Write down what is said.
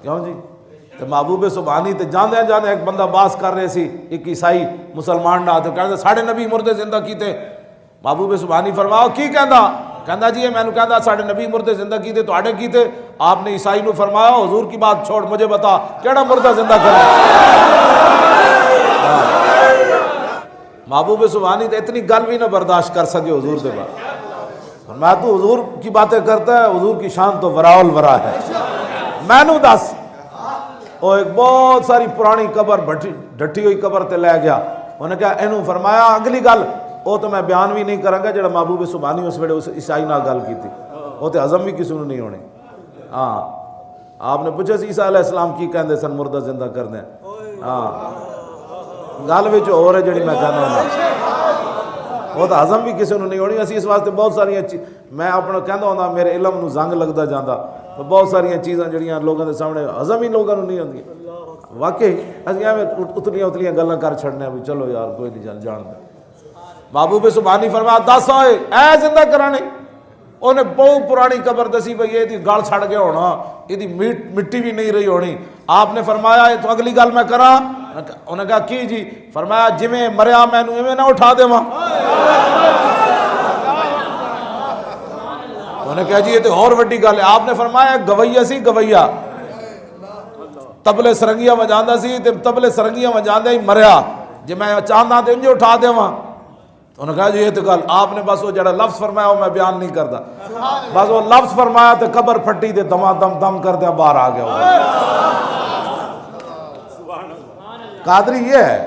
کیوں جی؟ تو محبوب سبحانی تے جاندے جاندے ایک بندہ باس کر رہے سی، ایک عیسائی مسلمان نہ تو کہندے ساڑھے نبی مردے زندہ کیتے۔ محبوب سبحانی فرماؤ کی کہندا؟ کہندا جی میں نے کہندا ساڑھے نبی مردے زندہ کیتے تو آڑے کیتے؟ آپ نے عیسائی نو فرمایا حضور کی بات چھوڑ، مجھے بتا کیڑا مردہ زندہ کرے؟ محبوب سبحانی تے اتنی گل بھی نہ برداشت کر سکے حضور دے بعد۔ میں تو حضور کی باتیں کرتا ہے، حضور کی شان تو وراء الورا ہے۔ میں نو دس وہ ایک بہت ساری پرانی قبر ڈٹھی ہوئی قبر تے لے گیا، انہوں نے کہا اینو فرمایا اگلی گل وہ تو میں بیان بھی نہیں کروں گا جڑا محبوب سبحانی اس ویلے اس عیسائی نال گل کی تھی، وہ تو ہضم بھی کسی نے نہیں ہونی۔ ہاں آپ نے پوچھا سی عیسیٰ علیہ السلام کی کہندے سن مردہ زندہ کرنے؟ ہاں گل وچ اور ہے جڑی میں کہنا ہوں، وہ تو ہضم بھی کسی نے نہیں ہونی۔ اسی اس واسطے بہت ساری میں اپنا کہندا ہوندا میرے علم نو زنگ لگدا جاندا، تو بہت ساری چیزاں جڑیاں لوگوں دے سامنے ہضم ہی لوگاں نو نہیں ہوندیاں۔ واقعی اسی ایویں اتلیاں گلاں کر چھڑنے بھی چلو یار کوئی نہیں جان دے۔ محبوب سبحانی فرمایا دس ہوئے اے زندہ کرانے؟ انہیں بہت پرانی قبر دسی بھئی یہ دی گل چھڑ گیا ہونا، یہ دی مٹی بھی نہیں رہی ہونی۔ آپ نے فرمایا تو اگلی گل میں کراں؟ انہوں نے کہا کی جی؟ فرمایا جویں مریا میں نو ایویں نہ اٹھا دے ماں۔ انہوں نے کہا جی یہ تو اور وڈی گل ہے۔ آپ نے فرمایا گویا سی گویا تبلے سرنگیاں وجاندا سی تے تبلے سرنگیاں وجاندے ہی مریا، جے میں چاہندا تے انج اٹھا دیواں۔ انہوں نے کہا جی یہ تو گل آپ نے بس وہ جڑا لفظ فرمایا وہ میں بیان نہیں کرتا، بس وہ لفظ فرمایا تے قبر پھٹی تے دما دم دم کر دیا باہر آ گیا۔ قادری یہ ہے۔